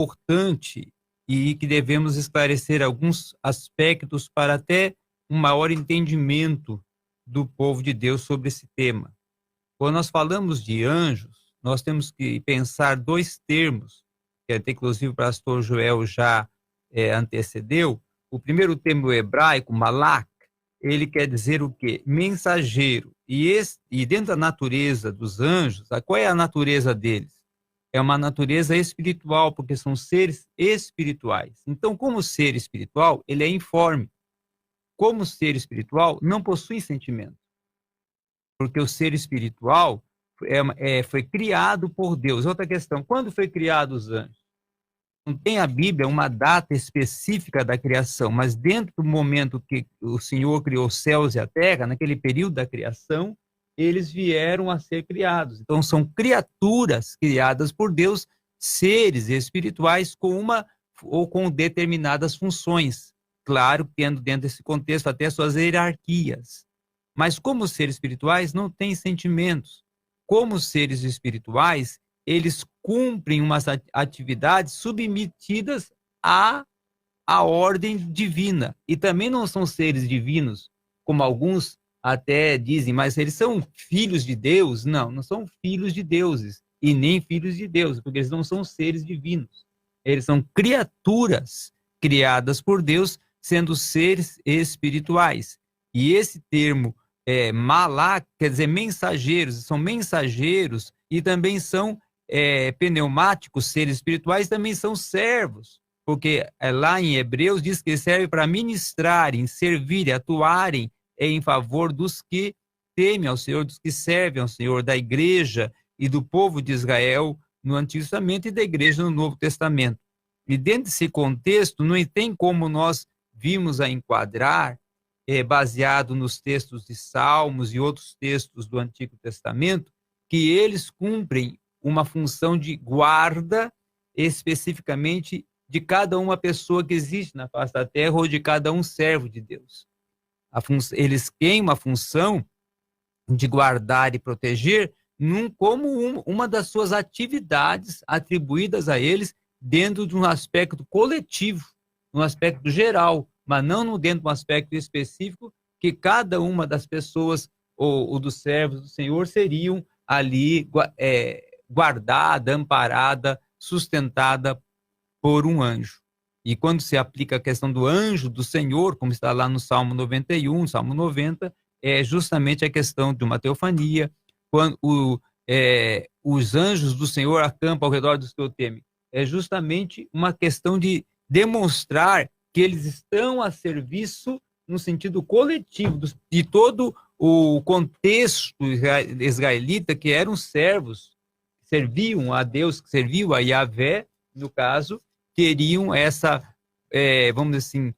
importante e que devemos esclarecer alguns aspectos para até um maior entendimento do povo de Deus sobre esse tema. Quando nós falamos de anjos, nós temos que pensar dois termos, que até inclusive o pastor Joel já antecedeu. O primeiro termo hebraico, malak, ele quer dizer o quê? Mensageiro. E dentro da natureza dos anjos, qual é a natureza deles? É uma natureza espiritual, porque são seres espirituais. Então, como ser espiritual, ele é informe. Como ser espiritual, não possui sentimento. Porque o ser espiritual foi criado por Deus. Outra questão, quando foi criado os anjos? Não tem a Bíblia uma data específica da criação, mas dentro do momento que o Senhor criou os céus e a terra, naquele período da criação, eles vieram a ser criados. Então, são criaturas criadas por Deus, seres espirituais com determinadas funções. Claro, tendo dentro desse contexto até suas hierarquias. Mas como seres espirituais, não têm sentimentos. Como seres espirituais, eles cumprem umas atividades submetidas à ordem divina. E também não são seres divinos, como alguns até dizem, mas eles são filhos de Deus. Não, não são filhos de deuses e nem filhos de Deus, porque eles não são seres divinos. Eles são criaturas criadas por Deus, sendo seres espirituais. E esse termo malak quer dizer mensageiros, são mensageiros e também são pneumáticos, seres espirituais, também são servos, porque lá em Hebreus diz que serve para ministrarem, servirem, atuarem em favor dos que temem ao Senhor, dos que servem ao Senhor, da igreja e do povo de Israel no Antigo Testamento e da igreja no Novo Testamento. E dentro desse contexto, não tem como nós vimos a enquadrar, baseado nos textos de Salmos e outros textos do Antigo Testamento, que eles cumprem uma função de guarda especificamente de cada uma pessoa que existe na face da terra ou de cada um servo de Deus. Eles têm uma função de guardar e proteger como uma das suas atividades atribuídas a eles dentro de um aspecto coletivo, um aspecto geral, mas não dentro de um aspecto específico que cada uma das pessoas ou dos servos do Senhor seriam ali guardada, amparada, sustentada por um anjo. E quando se aplica a questão do anjo do Senhor, como está lá no Salmo 91, Salmo 90, é justamente a questão de uma teofania, quando os anjos do Senhor acampam ao redor dos que o temem. É justamente uma questão de demonstrar que eles estão a serviço no sentido coletivo de todo o contexto israelita, que eram servos, serviam a Deus, que serviam a Yahvé, no caso, teriam essa, vamos dizer assim,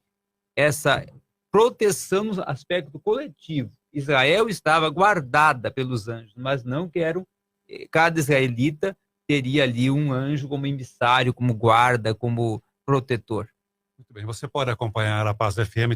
essa proteção no aspecto coletivo. Israel estava guardada pelos anjos, mas não que cada israelita teria ali um anjo como emissário, como guarda, como protetor. Muito bem, você pode acompanhar a Paz FM